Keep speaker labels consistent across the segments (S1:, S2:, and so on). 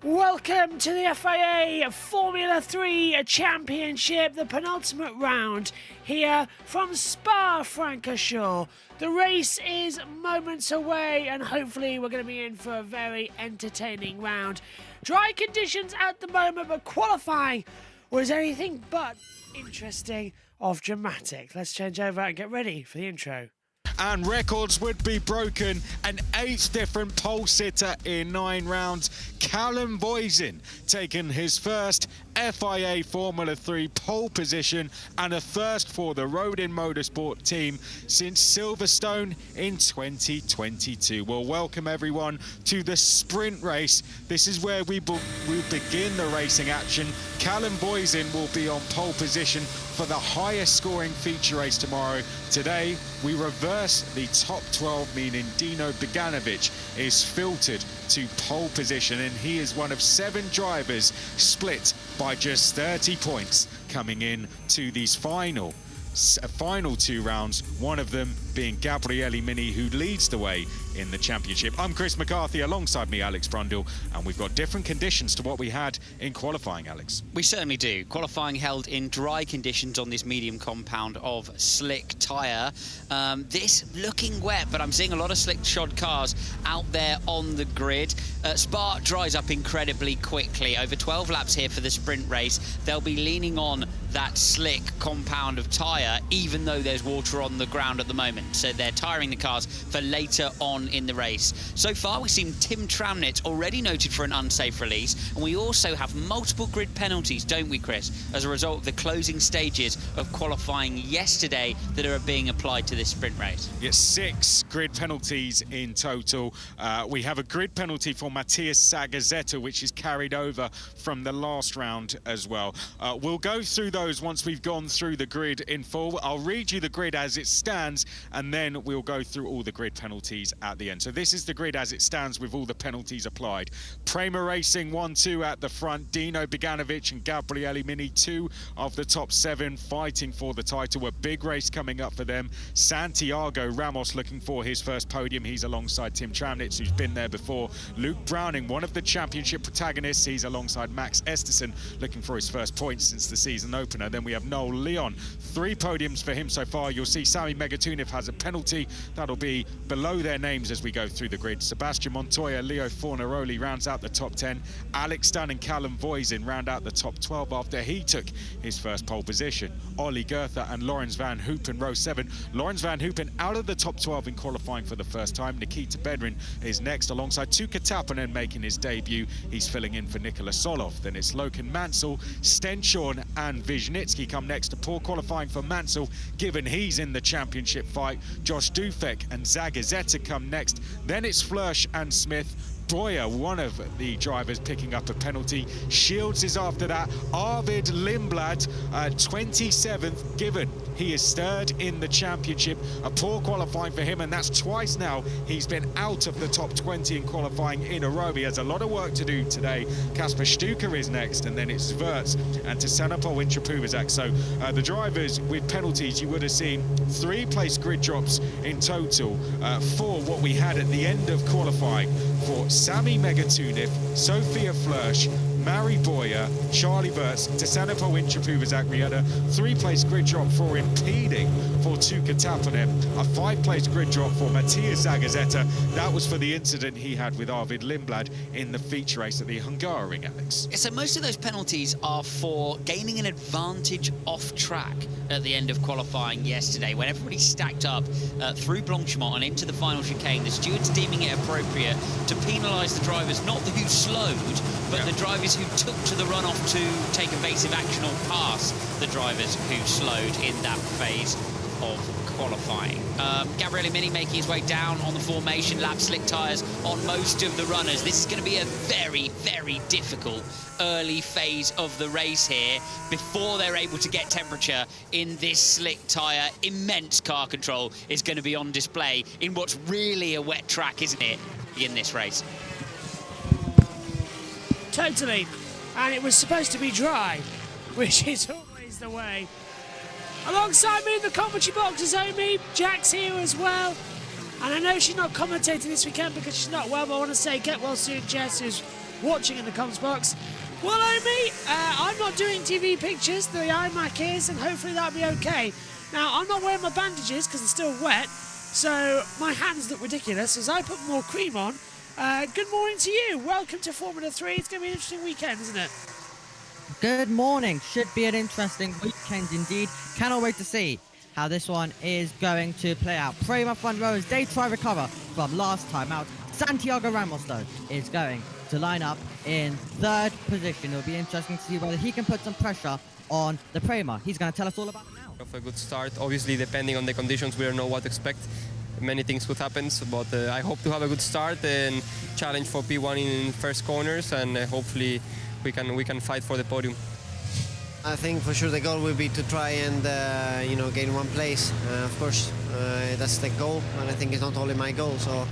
S1: Welcome to the FIA Formula 3 Championship, the penultimate round here from Spa-Francorchamps. The race is moments away and hopefully we're going to be in for a very entertaining round. Dry conditions at the moment, but qualifying was anything but interesting of dramatic. Let's change over and get ready for the intro.
S2: And records would be broken. An 8th different pole sitter in 9 rounds. Callum Boysen taking his first FIA Formula 3 pole position and a first for the Rodin Motorsport team since Silverstone in 2022. Well, welcome everyone to the sprint race. This is where we begin the racing action. Callum Boysen will be on pole position for the highest scoring feature race tomorrow. Today, we reverse the top 12, meaning Dino Beganovic is filtered to pole position, and he is one of 7 drivers split by just 30 points coming in to these final 2 rounds, one of them being Gabriele Mini, who leads the way in the championship. I'm Chris McCarthy, alongside me Alex Brundle, and we've got different conditions to what we had in qualifying, Alex.
S3: We certainly do. Qualifying held in dry conditions on this medium compound of slick tyre. This looking wet, but I'm seeing a lot of slick shod cars out there on the grid. Spa dries up incredibly quickly. Over 12 laps here for the sprint race. They'll be leaning on that slick compound of tyre, even though there's water on the ground at the moment. So they're tyring the cars for later on in the race. So far, we've seen Tim Tramnett already noted for an unsafe release, and we also have multiple grid penalties, don't we, Chris, as a result of the closing stages of qualifying yesterday that are being applied to this sprint race.
S2: Yes, 6 grid penalties in total. We have a grid penalty for Matthias Zagazzetta, which is carried over from the last round as well. We'll go through those once we've gone through the grid in full. I'll read you the grid as it stands, and then we'll go through all the grid penalties at the end. So this is the grid as it stands with all the penalties applied. Prema Racing 1-2 at the front. Dino Beganovic and Gabriele Mini, 2 of the top 7 fighting for the title. A big race coming up for them. Santiago Ramos looking for his first podium. He's alongside Tim Tramnitz, who's been there before. Luke Browning, one of the championship protagonists. He's alongside Max Esterson, looking for his first points since the season opener. Then we have Noel Leon. 3 podiums for him so far. You'll see Sami Megatunev has a penalty. That'll be below their names as we go through the grid. Sebastian Montoya, Leo Fornaroli rounds out the top 10. Alex Dunn and Callum Boysen round out the top 12 after he took his first pole position. Ollie Goethe and Lawrence Van Hoopen, row 7. Lawrence Van Hoopen out of the top 12 in qualifying for the first time. Nikita Bedrin is next alongside Tuukka Tappinen making his debut. He's filling in for Nikola Solov. Then it's Logan Mansell, Stenshorn and Wisniewski come next to poor qualifying for Mansell, given he's in the championship fight. Josh Dufek and Zagazzetta come next. Then it's Flörsch and Smith. Boyer, one of the drivers, picking up a penalty. Shields is after that. Arvid Lindblad, 27th, given he is 3rd in the championship. A poor qualifying for him, and that's twice now he's been out of the top 20 in qualifying in a row. He has a lot of work to do today. Kasper Stuker is next, and then it's Wirtz and Tisanopol in Trapuvazak. So the drivers with penalties, you would have seen 3 place grid drops in total for what we had at the end of qualifying for Sami Megatunev, Sophia Flörsch, Mari Boyer, Charlie Wirtz, Tisanopol in Trapuvazak. We had a 3-place grid drop for impeding for Tuukka Tappinen, a 5-place grid drop for Matthias Zagazzetta. That was for the incident he had with Arvid Lindblad in the feature race at the Hungaroring, Alex.
S3: So most of those penalties are for gaining an advantage off track at the end of qualifying yesterday, when everybody stacked up through Blanchimont and into the final chicane. The stewards deeming it appropriate to penalise the drivers, not who slowed, but the drivers who took to the runoff to take evasive action or pass the drivers who slowed in that phase of qualifying. Gabriele Mini making his way down on the formation lap, slick tyres on most of the runners. This is going to be a very, very difficult early phase of the race here before they're able to get temperature in this slick tyre. Immense car control is going to be on display in what's really a wet track, isn't it, in this race?
S1: Totally. And it was supposed to be dry, which is always the way. Alongside me in the commentary box is Omi. Jack's here as well. And I know she's not commentating this weekend because she's not well, but I want to say get well soon, Jess, who's watching in the comments box. Well, Omi, I'm not doing TV pictures, the iMac is, and hopefully that'll be okay. Now, I'm not wearing my bandages because they're still wet, so my hands look ridiculous as I put more cream on. Good morning to you. Welcome to Formula 3. It's going to be an interesting weekend, isn't it?
S4: Good morning. Should be an interesting weekend indeed. Cannot wait to see how this one is going to play out. Prima front row as they try to recover from last time out. Santiago Ramos, though, is going to line up in third position. It'll be interesting to see whether he can put some pressure on the Prima. He's going to tell us all about it now.
S5: Of a good start. Obviously, depending on the conditions, we don't know what to expect. Many things could happen, but I hope to have a good start and challenge for P1 in first corners, and hopefully we can fight for the podium.
S6: I think for sure the goal will be to try and gain one place. Of course, that's the goal, and I think it's not only my goal. So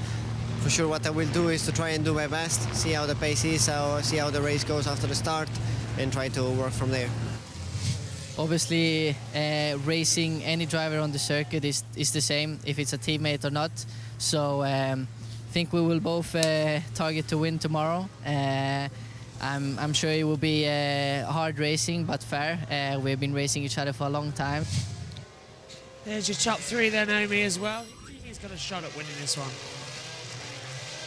S6: for sure, what I will do is to try and do my best, see how the pace is, see how the race goes after the start, and try to work from there.
S7: Obviously, racing any driver on the circuit is the same if it's a teammate or not. So I think we will both target to win tomorrow. I'm sure it will be hard racing, but fair. We've been racing each other for a long time.
S1: There's your top three there, Naomi, as well. He's got a shot at winning this one.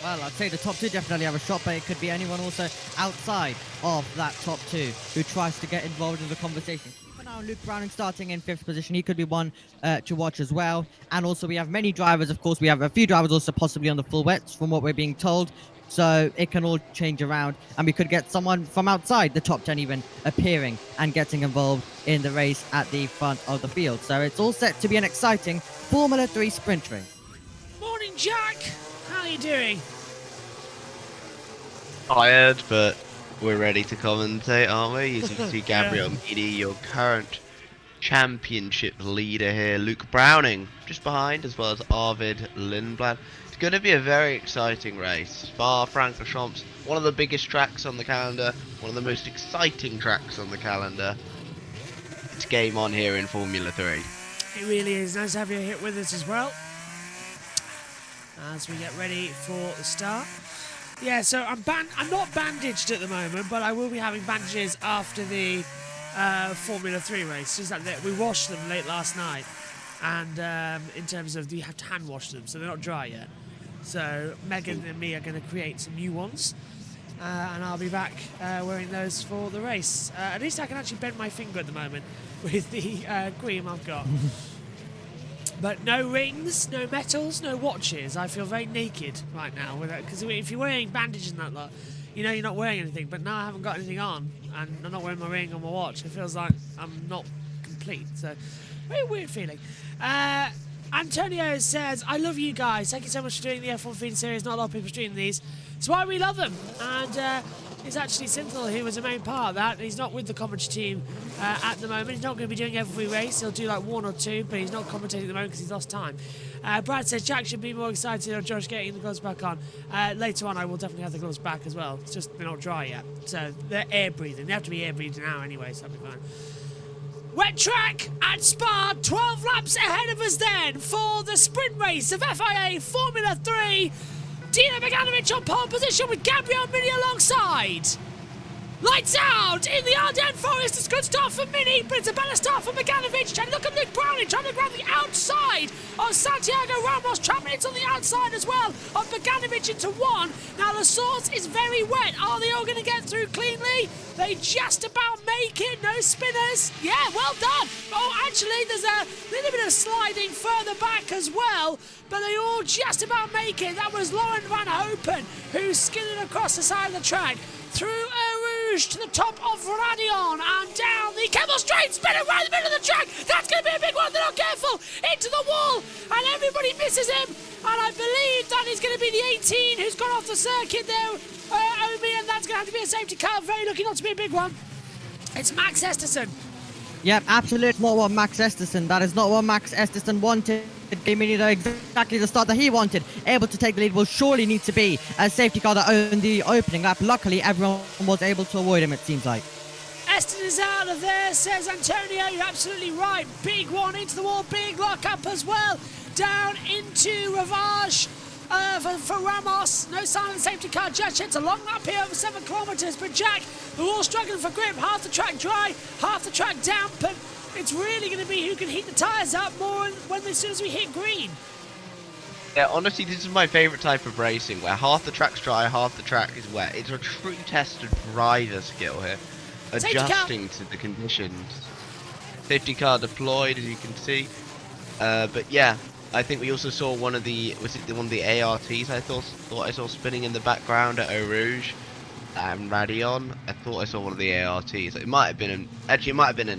S4: Well, I'd say the top two definitely have a shot, but it could be anyone also outside of that top two who tries to get involved in the conversation. For now, Luke Browning starting in fifth position. He could be one to watch as well. And also we have many drivers, of course. We have a few drivers also possibly on the full wets from what we're being told. So it can all change around, and we could get someone from outside the top 10 even appearing and getting involved in the race at the front of the field. So it's all set to be an exciting Formula 3 sprint race.
S1: Morning, Jack. How are you doing?
S8: Tired, but we're ready to commentate, aren't we? As you can see, Gabriele Mini, your current championship leader here. Luke Browning just behind, as well as Arvid Lindblad. Going to be a very exciting race. Spa-Francorchamps, one of the biggest tracks on the calendar, one of the most exciting tracks on the calendar. It's game on here in Formula 3.
S1: It really is. Nice to have you here with us as well as we get ready for the start. Yeah, so I'm not bandaged at the moment, but I will be having bandages after the Formula 3 race. Just that we washed them late last night, and in terms of you have to hand wash them, so they're not dry yet. So Megan and me are going to create some new ones, and I'll be back wearing those for the race. At least I can actually bend my finger at the moment with the cream I've got. But no rings, no metals, no watches. I feel very naked right now with it, because if you're wearing bandages and that lot, you know you're not wearing anything. But now I haven't got anything on, and I'm not wearing my ring or my watch. It feels like I'm not complete. So very weird feeling. Antonio says, I love you guys. Thank you so much for doing the F1 Fiend series. Not a lot of people doing these. It's why we love them. And it's actually Synthil who was the main part of that. He's not with the commentary team at the moment. He's not going to be doing every race. He'll do like one or two, but he's not commentating at the moment because he's lost time. Brad says Jack should be more excited on Josh getting the gloves back on. Later on, I will definitely have the gloves back as well. It's just they're not dry yet. So they're air breathing. They have to be air breathing now anyway, so that'll be fine. Wet track at Spa, 12 laps ahead of us then for the sprint race of FIA Formula 3. Dino Beganovic on pole position with Gabriele Mini alongside. Lights out in the Ardennes Forest. It's a good start for Mini, but it's a better start for Beganovic. And look at Luke Browning trying to grab the outside of Santiago Ramos, trapping it on the outside as well of Beganovic into one. Now the source is very wet. Are they all going to get through cleanly? They just about make it. No spinners. Yeah, well done. Oh, actually, there's a little bit of sliding further back as well, but they all just about make it. That was Lauren Van Hopen who skidded across the side of the track through a Rouge to the top of Radion and down the Camel Straight, spinning right in the middle of the track. That's going to be a big one. They're not careful. Into the wall, and everybody misses him. And I believe that is going to be the 18 who's gone off the circuit there, Omi, and that's going to have to be a safety car. Very lucky not to be a big one. It's Max Esterson.
S4: Yep, absolutely not what Max Esterson. That is not what Max Esterson wanted. Gave me exactly the start that he wanted. Able to take the lead will surely need to be a safety car that owned the opening lap. Luckily, everyone was able to avoid him, it seems like.
S1: Eston is out of there, says Antonio. You're absolutely right. Big one into the wall. Big lock up as well. Down into Ravage for Ramos. No sign of the safety car just yet. It's a long lap here over 7 kilometres. But Jack, we're all struggling for grip. Half the track dry, half the track damp. And it's really going to be who can heat the tyres up more as soon as we hit green.
S8: Yeah, honestly, this is my favourite type of racing, where half the track's dry, half the track is wet. It's a true test of driver skill here, adjusting to the conditions. Safety car deployed, as you can see. But yeah, I think we also saw one of the one of the ARTs I thought I saw spinning in the background at Eau Rouge and Radion. I thought I saw one of the ARTs. It might have been an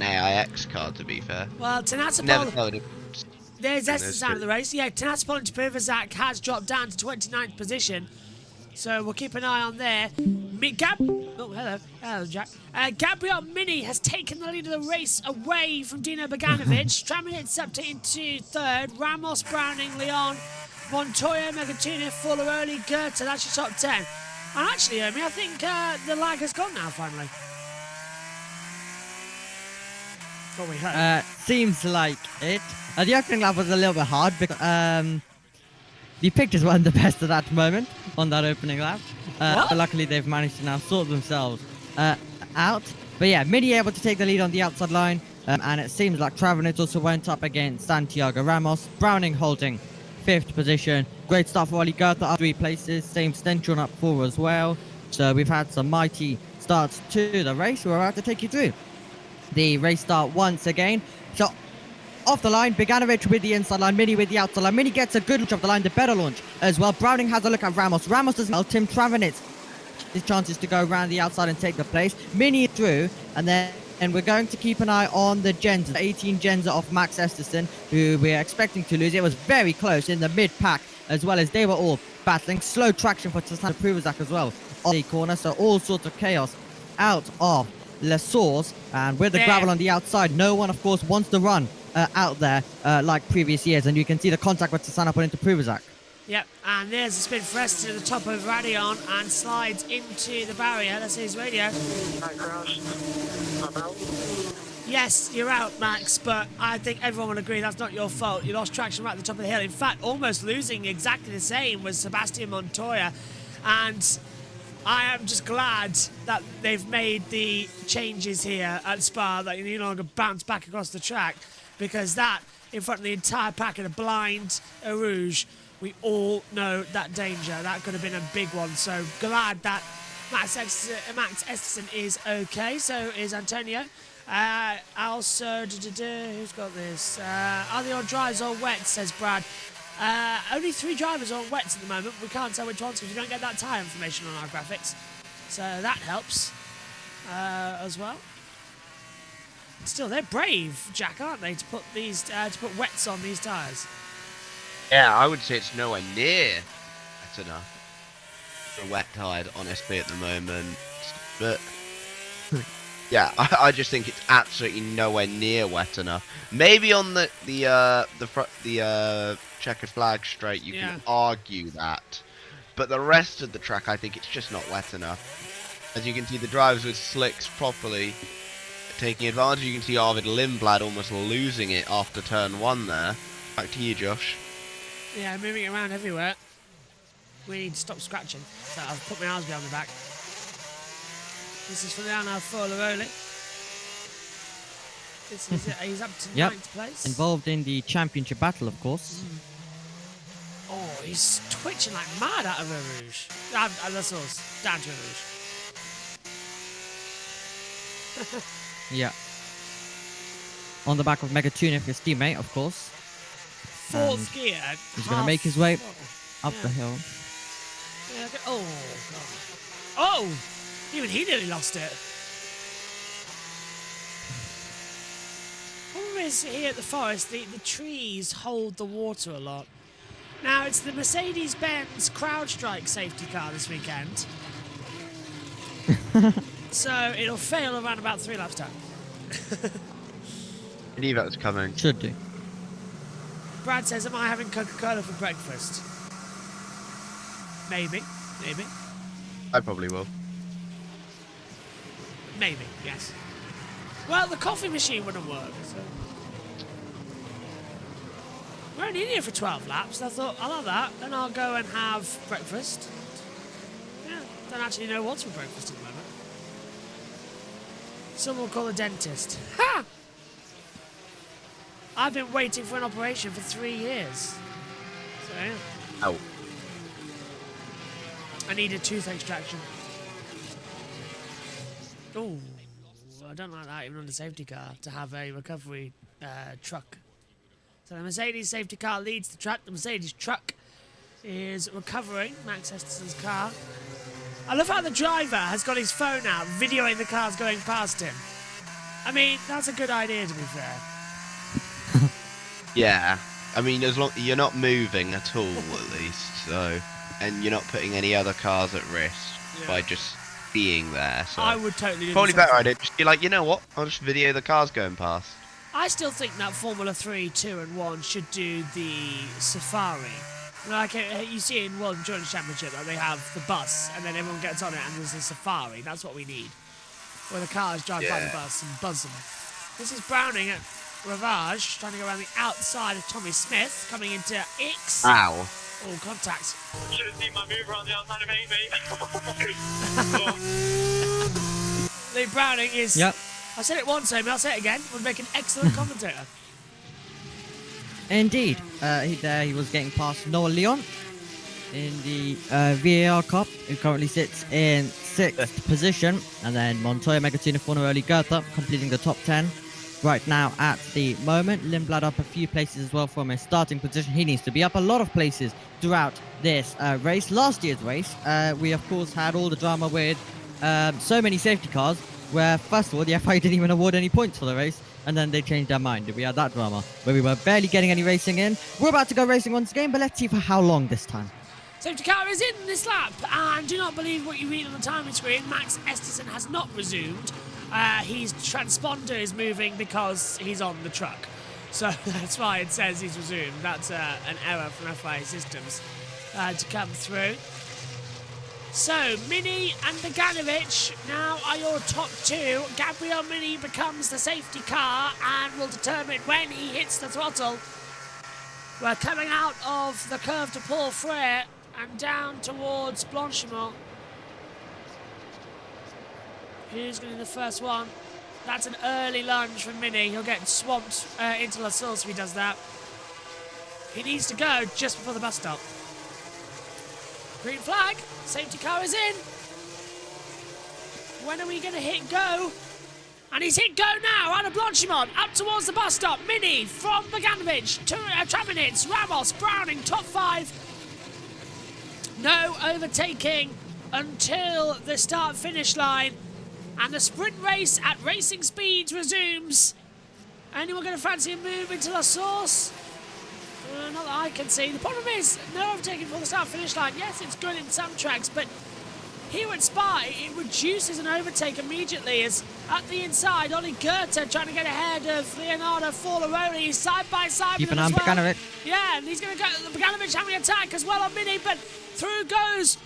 S8: AIX car, to be fair.
S1: Well,
S8: Never told him.
S1: there's the sound of the race. Yeah, Tenasipol into Privazak has dropped down to 29th position. So we'll keep an eye on there. Hello, Jack. Gabriel Mini has taken the lead of the race away from Dino Boganovic. Straminitz up into 3rd. Ramos, Browning, Leon, Montoya, Megatuna, Fulleroli, Goethe. That's your top 10. And actually, I think the lag has gone now, finally. What we heard.
S4: Seems like it. The opening lap was a little bit hard because the pictures weren't the best at that moment on that opening lap. But luckily they've managed to now sort themselves out. But yeah, Mini able to take the lead on the outside line. And it seems like Travanitz also went up against Santiago Ramos. Browning holding 5th position. Great start for Oli Goethe up 3 places. Same Stenchon up 4 as well. So we've had some mighty starts to the race. We're about to take you through the race start once again. So off the line, Boganovic with the inside line, Mini with the outside line. Mini gets a good launch off the line, the better launch as well. Browning has a look at Ramos. Ramos as well. Tim Travanitz, his chances to go around the outside and take the place. Mini through, and we're going to keep an eye on the Genza. 18 Genza off Max Esterson, who we're expecting to lose. It was very close in the mid-pack, as well as they were all battling. Slow traction for Tristan Pruvazak as well on the corner, so all sorts of chaos out of Les Sources. And with the gravel on the outside, no one, of course, wants to run out there like previous years, and you can see the contact with Tasana put into Pruvazak.
S1: Yep, and there's a spin for Estes to the top of Radion and slides into the barrier. Let's see his radio. Yes, you're out, Max, but I think everyone will agree that's not your fault. You lost traction right at the top of the hill. In fact, almost losing exactly the same was Sebastian Montoya, and I am just glad that they've made the changes here at Spa, that you no longer bounce back across the track, because that, in front of the entire pack in a blind Eau Rouge, we all know that danger. That could have been a big one. So glad that Max Esterson is okay. So is Antonio. Also, who's got this? Are they on dries or wets, says Brad. Only 3 drivers are on wets at the moment. We can't tell which ones because we don't get that tyre information on our graphics. So that helps as well. Still, they're brave, Jack, aren't they, to put these to put wets on these tyres?
S8: Yeah, I would say it's nowhere near wet enough for a wet tire, honestly, at the moment. But yeah, I just think it's absolutely nowhere near wet enough. Maybe on the checkered flag straight, you can argue that, but the rest of the track, I think it's just not wet enough. As you can see, the drivers with slicks properly taking advantage. You can see Arvid Lindblad almost losing it after turn 1 there. Back to you, Josh.
S1: Yeah, moving around everywhere. We need to stop scratching. So I've put my arms behind my back. This is for the Arno Folleroli. This is it. He's up to 9th place.
S4: Involved in the championship battle, of course.
S1: Oh, he's twitching like mad out of Eau Rouge. That's us. Down to Eau Rouge.
S4: Yeah. On the back of Megatuna, his teammate, of course.
S1: 4th gear.
S4: He's going to make his way up the hill.
S1: Yeah, oh, God. Oh! Even he nearly lost it. Problem is, here at the forest, the trees hold the water a lot. Now, it's the Mercedes-Benz CrowdStrike safety car this weekend. So it'll fail around about 3 laps time.
S8: I knew that was coming.
S4: Should do.
S1: Brad says, am I having Coca-Cola for breakfast? Maybe. Maybe.
S8: I probably will.
S1: Maybe, yes. Well, the coffee machine wouldn't work, so... We're only in here for 12 laps. I thought, I'll have that, then I'll go and have breakfast. Yeah, don't actually know what's for breakfast at the moment. Someone will call a dentist. Ha! I've been waiting for an operation for 3 years. So, yeah.
S8: Ow.
S1: I need a tooth extraction. Oh, I don't like that even on the safety car, to have a recovery truck. So the Mercedes safety car leads the track. The Mercedes truck is recovering Max Estersen's car. I love how the driver has got his phone out, videoing the cars going past him. I mean, that's a good idea, to be fair.
S8: Yeah. I mean, as long you're not moving at all, at least, so, and you're not putting any other cars at risk by just being there. So
S1: I would totally do
S8: probably
S1: the same
S8: better
S1: thing.
S8: idea. Just be like, you know what? I'll just video the cars going past.
S1: I still think that Formula 3, 2 and 1 should do the safari. Like you see in World Endurance Championship, that they have the bus and then everyone gets on it and there's a safari. That's what we need. Where the cars drive by the bus and buzz them. This is Browning at Ravage, trying to go around the outside of Tommy Smith, coming into X.
S8: Ow.
S1: Oh, contact.
S9: Should have seen my move around the outside of Amy.
S1: Lee Browning is...
S4: Yep.
S1: I said it once, Amy, I'll say it again. Would make an excellent commentator.
S4: Indeed. He was getting past Noah Leon in the VAR Cup, who currently sits in 6th position. And then Montoya, Megatina, Fornaroli, Goethe completing the top 10 right now at the moment. Lindblad up a few places as well from his starting position. He needs to be up a lot of places throughout this race. Last year's race, we of course had all the drama with so many safety cars, where first of all the FIA didn't even award any points for the race, and then they changed their mind. We had that drama where we were barely getting any racing in. We're about to go racing once again, but let's see for how long this time.
S1: Safety car is in this lap, and do not believe what you read on the timing screen. Max Estersen has not resumed. His transponder is moving because he's on the truck. So that's why it says he's resumed. That's an error from FIA systems to come through. So, Mini and Beganovic now are your top two. Gabriel Mini becomes the safety car and will determine when he hits the throttle. We're coming out of the curve to Paul Frere and down towards Blanchimont. Who's going to be the first one? That's an early lunge from Mini. He'll get swamped into La Source if he does that. He needs to go just before the bus stop. Green flag. Safety car is in. When are we going to hit go? And he's hit go now out of Blanchimont, up towards the bus stop. Mini from Beganovic to Traminitz, Ramos, Browning, top 5. No overtaking until the start-finish line. And the sprint race at racing speeds resumes. Anyone going to fancy a move into La Source? Not that I can see. The problem is, no overtaking for the start-finish line. Yes, it's good in some tracks, but here at Spa, it reduces an overtake immediately as at the inside, Ollie Goethe trying to get ahead of Leonardo Forlaroli, side by side
S4: Keep
S1: with
S4: an
S1: him
S4: eye
S1: as
S4: on
S1: well.
S4: Beganovic.
S1: Yeah, and he's going to go. Beganovic having an attack as well on Mini, but through goes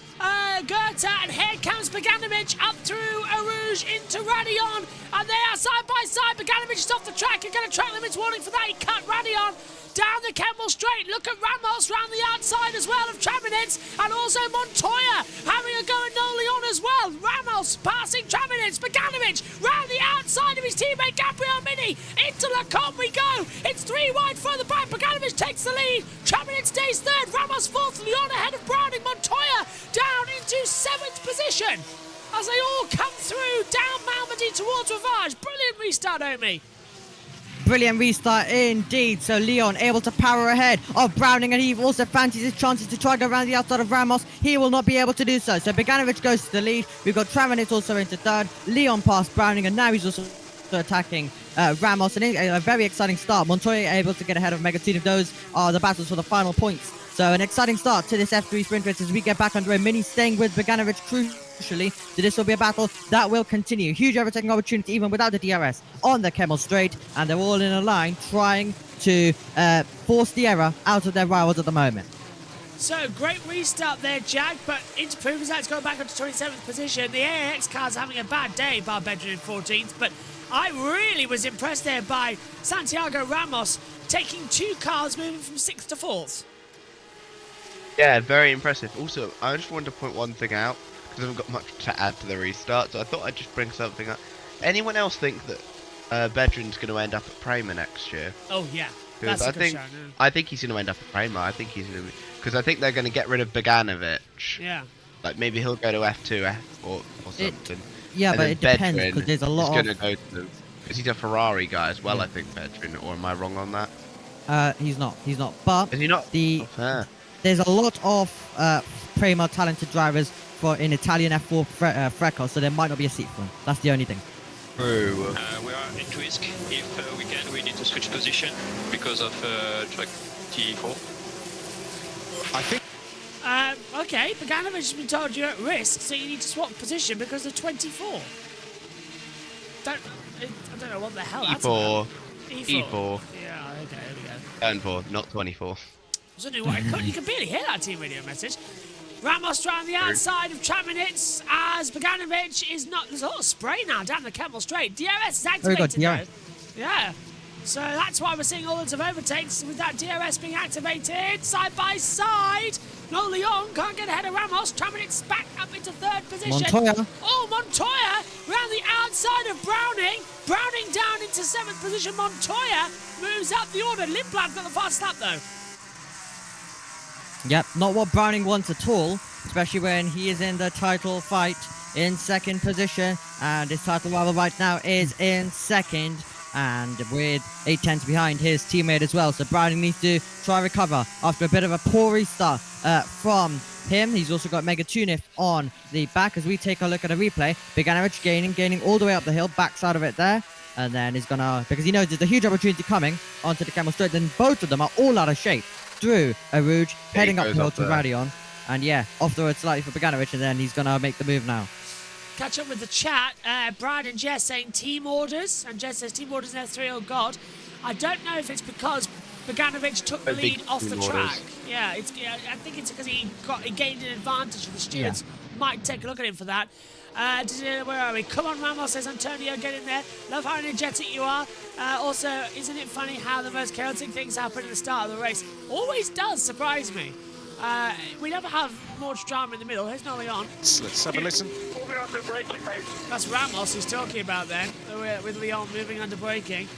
S1: Goethe, and here comes Beganovic up through Arouge into Radion, and they are side by side. Beganovic is off the track. You're going to track limits warning for that. He cut Radion down the Kemmel Straight. Look at Ramos round the outside as well of Traminitz, and also Montoya having a go at No Leon as well. Ramos passing Traminitz. Beganovic round the outside of his teammate Gabriel Mini. Into Lacombe we go. It's 3 wide further back. Beganovic takes the lead. Traminitz stays third. Ramos fourth. Leon ahead of Browning. Montoya down into 7th position as they all come through down Malmedy towards Ravage. Brilliant restart, Omi.
S4: Brilliant restart indeed. So Leon able to power ahead of Browning, and he also fancies his chances to try to go around the outside of Ramos. He will not be able to do so. So Beganovic goes to the lead. We've got Travanitz also into third. Leon past Browning, and now he's also attacking Ramos. And a very exciting start. Montoya able to get ahead of Megatune. Those are the battles for the final points. So an exciting start to this F3 sprint race as we get back underway. Mini staying with Beganovic crucially. So this will be a battle that will continue. Huge overtaking opportunity even without the DRS on the Kemmel Straight. And they're all in a line trying to force the error out of their rivals at the moment.
S1: So, great restart there, Jack, but Interproof that's going back up to 27th position. The AAX car's having a bad day, bar Benjamin 14th, but I really was impressed there by Santiago Ramos taking 2 cars moving from 6th to 4th.
S8: Yeah, very impressive. Also, I just wanted to point one thing out, because I haven't got much to add to the restart, so I thought I'd just bring something up. Anyone else think that Bedrin's going to end up at Prima next year?
S1: Oh, yeah.
S8: Because I think he's going to end up at Prima. I think he's going to, because I think they're going to get rid of Beganovic.
S1: Yeah.
S8: Like maybe he'll go to F2 or something.
S4: Yeah,
S8: and
S4: but it depends because there's a lot
S8: of. He's going to go to them because he's a Ferrari guy as well. I think Bedrin, or am I wrong on that?
S4: He's not. But
S8: is he not?
S4: There's a lot of Prima talented drivers in Italian F4 Freco, so there might not be a seat for him. That's the only thing.
S8: True.
S9: We are at risk. If we need to switch position because of track T4.
S2: I think.
S1: Okay, Beganovic has been told you're at risk, so you need to swap position because of 24. I don't know what the hell that's about.
S8: E4.
S1: Yeah, okay, there we go.
S8: Turn 4, not 24.
S1: So you can barely hear that team radio message. Ramos around the outside of Travanitz as Beganovic is not. There's a lot of spray now down the Kemmel Straight. DRS is activated. Yeah. So that's why we're seeing all sorts of overtakes with that DRS being activated side by side. No, Leon can't get ahead of Ramos. Travanitz back up into 3rd position.
S4: Montoya.
S1: Oh, Montoya around the outside of Browning. Browning down into 7th position. Montoya moves up the order. Lindblad got the fast lap though.
S4: Yep, not what Browning wants at all, especially when he is in the title fight in 2nd position. And his title rival right now is in 2nd. And with 8 tenths behind his teammate as well. So Browning needs to try recover after a bit of a poor restart from him. He's also got Megatunif on the back as we take a look at a replay. Beganovic gaining all the way up the hill, backside of it there. And then he's gonna, because he knows there's a huge opportunity coming onto the Kemmel Straight. Then both of them are all out of shape through Arouge, heading up the hill to Radion. And yeah, off the road slightly for Beganovic, and then he's gonna make the move now.
S1: Catch up with the chat. Brad and Jess saying team orders, and Jess says team orders in F3. Oh God, I don't know if it's because Beganovic took the lead off the track. Yeah, I think it's because he gained an advantage. The stewards might take a look at him for that. Where are we? Come on, Ramos, says Antonio, get in there. Love how energetic you are. Also, isn't it funny how the most chaotic things happen at the start of the race? Always does surprise me. We never have much drama in the middle. Here's no Leon.
S2: Let's have a listen.
S1: That's Ramos he's talking about then, with Leon moving under braking.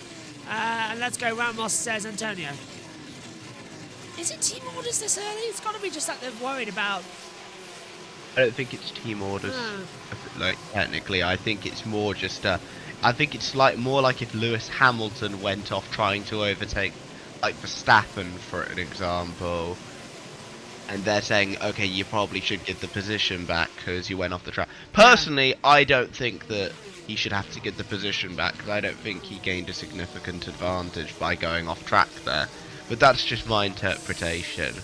S1: And let's go, Ramos, says Antonio. Is it team orders this early? It's got to be just that they're worried about...
S8: I don't think it's team orders. Like, technically, I think it's more just... I think it's more like if Lewis Hamilton went off trying to overtake, like, Verstappen, for an example. And they're saying, okay, you probably should give the position back because you went off the track. Personally, I don't think that he should have to give the position back because I don't think he gained a significant advantage by going off track there. But that's just my interpretation.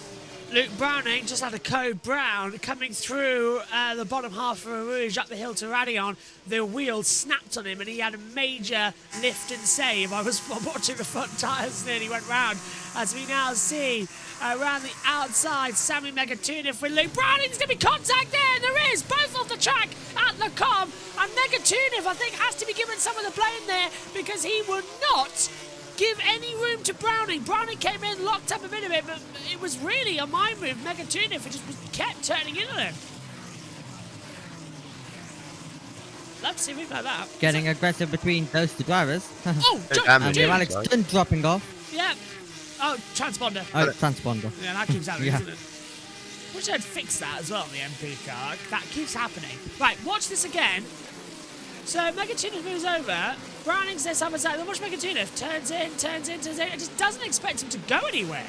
S1: Luke Browning just had a code brown coming through the bottom half of Rouge up the hill to Radion. The wheel snapped on him and he had a major lift and save. I was watching the front tyres and he went round. As we now see around the outside, Sammy Megatunif with Luke Browning. There's going to be contact there, and there is, both off the track at the com. And Megatunif, I think, has to be given some of the blame there because he would not give any room to Browning. Browning came in, locked up a bit of it, but it was really a mind move. Megatunif just kept turning into him. Love to see a move like that.
S4: Getting aggressive between those two drivers.
S1: Oh,
S4: and Alex Dun dropping off.
S1: Yeah. Oh, transponder.
S4: Oh, transponder.
S1: Yeah, that keeps happening, doesn't it? Wish I'd fix that as well on the MP car. That keeps happening. Right, watch this again. So Megatunif moves over. Browning's there side by side. Then watch Megatuniff. Turns in, turns in, turns in. It just doesn't expect him to go anywhere.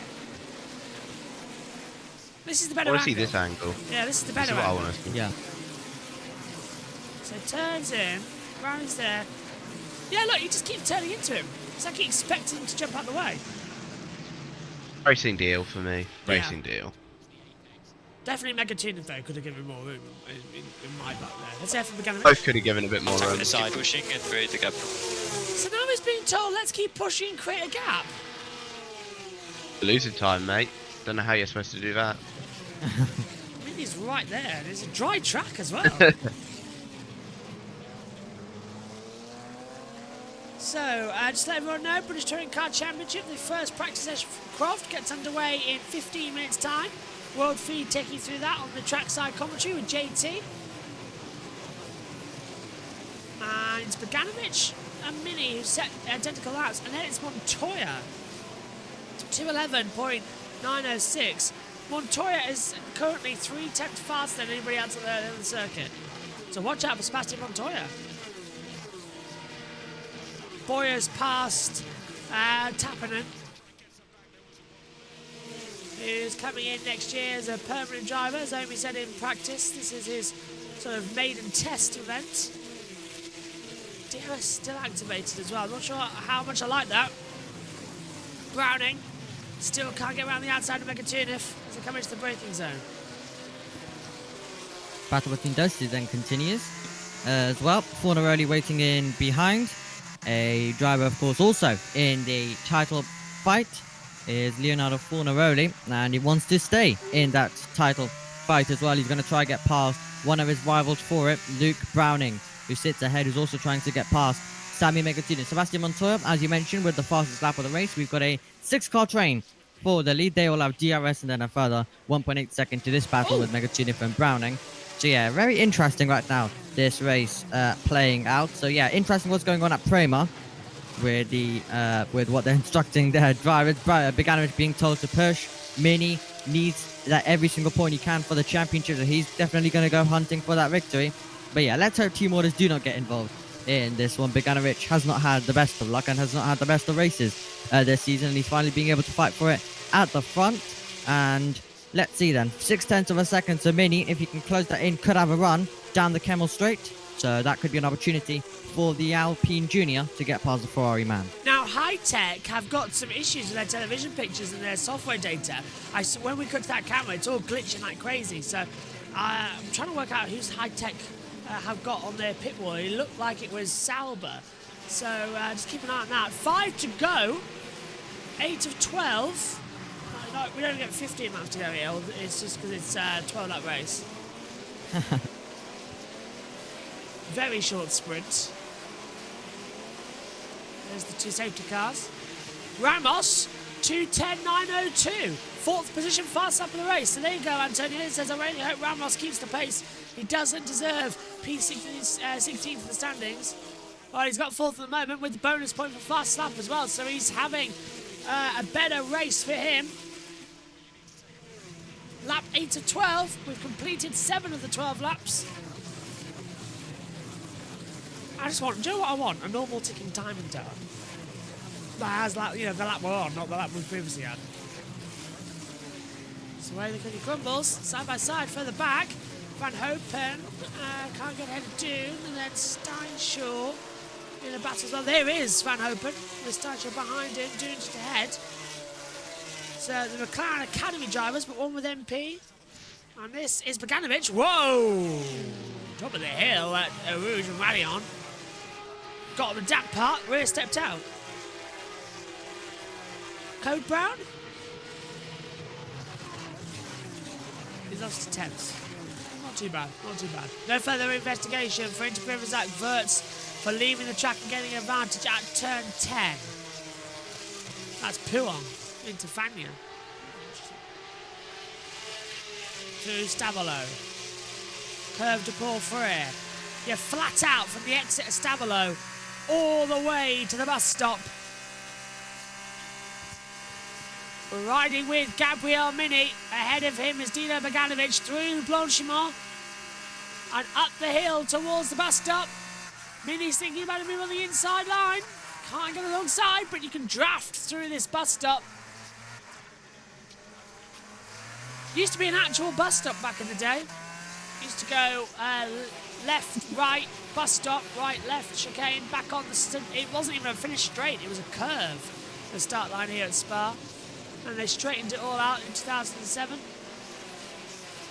S1: This is the better
S8: I
S1: angle.
S8: want to see this angle.
S1: Yeah, this is the
S8: This
S1: better
S8: is what I
S1: angle.
S8: want to see.
S4: Yeah.
S1: So turns in. Browning's there. Yeah, look, he just keeps turning into him. It's like he expects him to jump out the way.
S8: Racing deal for me.
S1: Yeah.
S8: Racing deal.
S1: Definitely Megatuniff, though, could have given more room in my book there. Let's hear from the beginning.
S8: Both could have given a bit more room.
S9: Let's keep pushing and create a gap.
S1: So now he's being told, let's keep pushing and create a gap.
S8: Losing time, mate. Don't know how you're supposed to do that.
S1: I mean, he's right there. There's a dry track as well. So, just to let everyone know, British Touring Car Championship, the first practice session for Croft gets underway in 15 minutes' time. World Feed taking you through that on the trackside commentary with JT. And it's Bogdanovic and Mini who set identical laps, and then it's Montoya. 2:11.906. Montoya is currently 3 tenths faster than anybody else on the circuit. So watch out for Sebastian Montoya. Boyer's past Tappanen, who's coming in next year as a permanent driver, as Omi said in practice. This is his sort of maiden test event. DRS still activated as well. I'm not sure how much I like that. Browning still can't get around the outside of Megatuniff as they come into the braking zone.
S4: Battle between those two then continues as well. Fornaroli waiting in behind. A driver, of course, also in the title fight is Leonardo Fornaroli, and he wants to stay in that title fight as well. He's going to try to get past one of his rivals for it, Luke Browning, who sits ahead, who's also trying to get past Sammy Megatuniff. Sebastian Montoya, as you mentioned, with the fastest lap of the race. We've got a 6-car train for the lead. They will have DRS and then a further 1.8 second to this battle with Megatuniff and Browning. So yeah, very interesting right now, this race playing out. So yeah, interesting what's going on at Prema with the with what they're instructing their drivers. Bogdanovic being told to push. Mini needs that every single point he can for the championship, so he's definitely going to go hunting for that victory. But yeah, let's hope team orders do not get involved in this one. Bogdanovic has not had the best of luck and has not had the best of races this season, and he's finally being able to fight for it at the front. And let's see then, 0.6 of a second to Mini. If he can close that in, could have a run down the Kemmel Straight. So that could be an opportunity for the Alpine Junior to get past the Ferrari man.
S1: Now, High Tech have got some issues with their television pictures and their software data. When we cut that camera, it's all glitching like crazy. So I'm trying to work out who's High Tech have got on their pit wall. It looked like it was Sauber. So just keep an eye on that. 5 to go. 8 of 12. No, we don't get 15 laps to go here. It's just because it's a 12-lap race. Very short sprint. There's the 2 safety cars. Ramos, 2:10.902. 4th position, fast up in the race. So there you go, Antonio. It says, I really hope Ramos keeps the pace. He doesn't deserve P16 for the standings. Well, he's got 4th at the moment with the bonus point for fast lap as well. So he's having a better race for him. Lap 8 of 12. We've completed 7 of the 12 laps. I just want, do you know what I want? A normal ticking timing tower. That has, like, you know, the lap we're on, not the lap we previously had. So away the cookie crumbles, side by side, further back. Van Hopen can't get ahead of Dune, and then Steinshaw in the battle as well. There is Van Hopen, with Steinshaw behind him, Dune just ahead. So the McLaren Academy drivers, but one with MP. And this is Bogdanovic. Whoa! Top of the hill at Rouge and Rallion. Got on the damp part, rear stepped out. Code Brown? He's lost to 10th. Not too bad, not too bad. No further investigation for interference at Wirtz for leaving the track and getting an advantage at turn 10. That's Pouon into Fagna. To Stavolo. Curve to Paul Freire. You're flat out from the exit of Stavolo all the way to the bus stop. We're riding with Gabriel Mini. Ahead of him is Dino Bogdanovic through Blanchimont and up the hill towards the bus stop. Mini's thinking about a move on the inside line. Can't get alongside, but you can draft through this bus stop. Used to be an actual bus stop back in the day. Used to go left, right, bus stop, right, left, chicane, back on the... It wasn't even a finish straight, it was a curve, the start line here at Spa. And they straightened it all out in 2007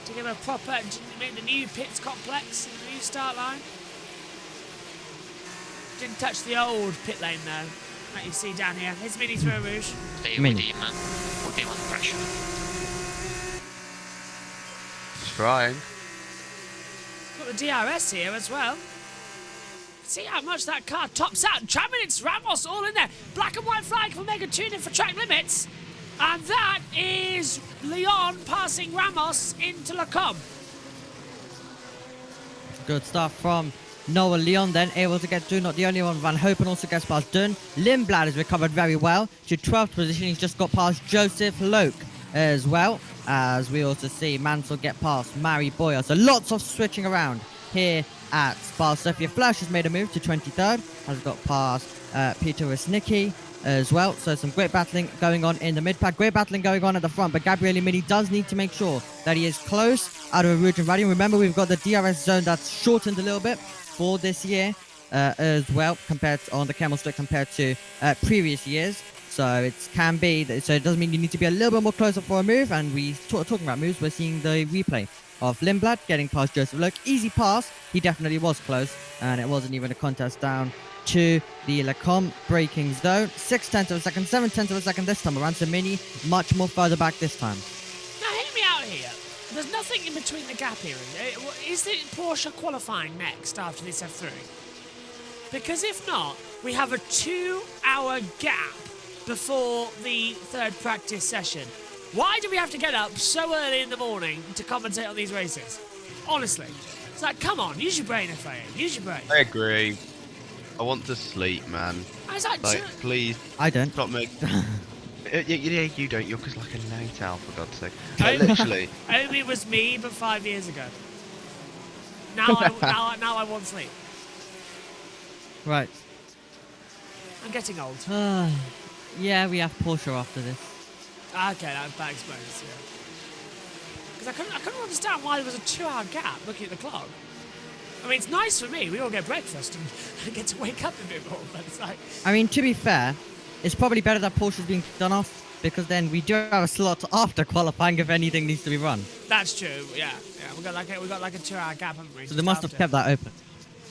S1: to give a proper, to make the new pits complex and the new start line. Didn't touch the old pit lane though, that you see down here. Here's Mini through Rouge.
S9: Stay with him, put him under pressure.
S8: Just trying.
S1: Got the DRS here as well. See how much that car tops out. Traminitz, Ramos, all in there. Black and white flag for Mega Tuning for track limits. And that is Leon passing Ramos into Lacombe.
S4: Good stuff from Noah Leon then, able to get through. Not the only one, Van Hopen also gets past Dunn. Lindblad has recovered very well to 12th position. He's just got past Joseph Loke as well, as we also see Mansell get past Mary Boyer. So lots of switching around here at Spa. Sophia Flash has made a move to 23rd, has got past Peter Resnicki as well. So some great battling going on in the mid-pack, great battling going on at the front, but Gabriele Mini does need to make sure that he is close out of Rouge and Radium. Remember, we've got the DRS zone that's shortened a little bit for this year as well, compared to, on the Camel Stick compared to previous years. So it can be, so it does mean you need to be a little bit more closer for a move. And we talking about moves, we're seeing the replay of Lindblad getting past Joseph Loke. Easy pass, he definitely was close, and it wasn't even a contest down to the Lacombe braking zone. 6/10 of a second, 7/10 of a second this time around. So Mini much more further back this time.
S1: Now hear me out here. There's nothing in between the gap here. Is it Porsche qualifying next after this F3? Because if not, we have a 2-hour gap before the third practice session. Why do we have to get up so early in the morning to commentate on these races? Honestly. It's like, come on, use your brain, FIA. Use your brain.
S8: I agree. I want to sleep, man.
S1: I was like,
S8: please.
S4: I don't.
S8: Stop me. Yeah, you don't. You're just like a night owl, for God's sake. Literally.
S1: Only it was me, but 5 years ago. Now I want sleep.
S4: Right.
S1: I'm getting old.
S4: Yeah, we have Porsche after this.
S1: Okay, that explains, yeah. Because I couldn't understand why there was a 2-hour gap looking at the clock. I mean, it's nice for me. We all get breakfast and get to wake up a bit more. But it's like...
S4: I mean, to be fair, it's probably better that Porsche's being done off, because then we do have a slot after qualifying if anything needs to be run.
S1: That's true. Yeah. We got like a 2-hour gap, haven't we?
S4: So they must have kept that open.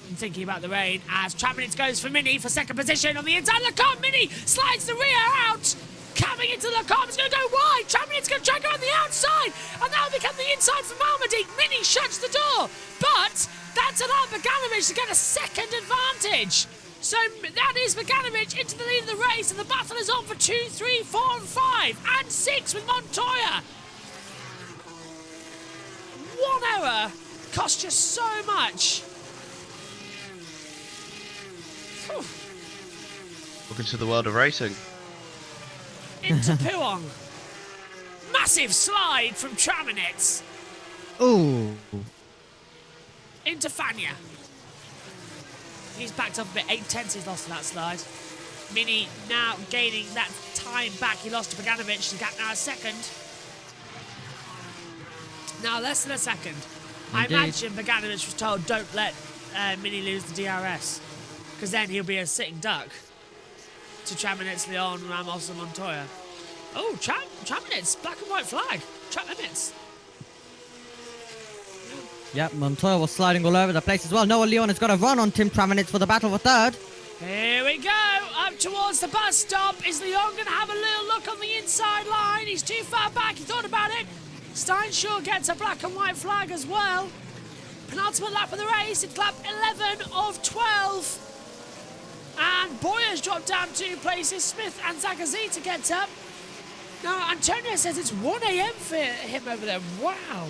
S1: I'm thinking about the rain as Traminitz goes for Mini for second position on the inside. Lacombe, Mini slides the rear out. Coming into Lacombe, it's going to go wide. Traminitz going to try to go on the outside, and that will become the inside for Malmedy. Mini shuts the door, but that's allowed Bogdanovic to get a second advantage. So that is Bogdanovic into the lead of the race, and the battle is on for 2, 3, 4, and 5, and 6 with Montoya. One error cost you so much. Whew.
S8: Welcome to the world of racing.
S1: Into Puong. Massive slide from Traminitz.
S4: Ooh.
S1: Into Fania. He's backed up a bit. 8/10 he's lost to that slide. Mini now gaining that time back. He lost to Bogdanovic. The gap now a second. Now less than a second.
S4: Indeed.
S1: I imagine Bogdanovic was told, don't let Mini lose the DRS, because then he'll be a sitting duck to Traminitz, Leon, Ramos and Montoya. Oh, Traminitz, black and white flag. Track limits.
S4: Yep, Montoya was sliding all over the place as well. Noah Leon has got a run on Tim Traminitz for the battle for third.
S1: Here we go, up towards the bus stop. Is Leon going to have a little look on the inside line? He's too far back, he thought about it. Steinshaw gets a black and white flag as well. Penultimate lap of the race, it's lap 11 of 12. And Boyer's dropped down 2 places. Smith and Zagazita get up. Now, Antonio says it's 1 a.m. for him over there. Wow.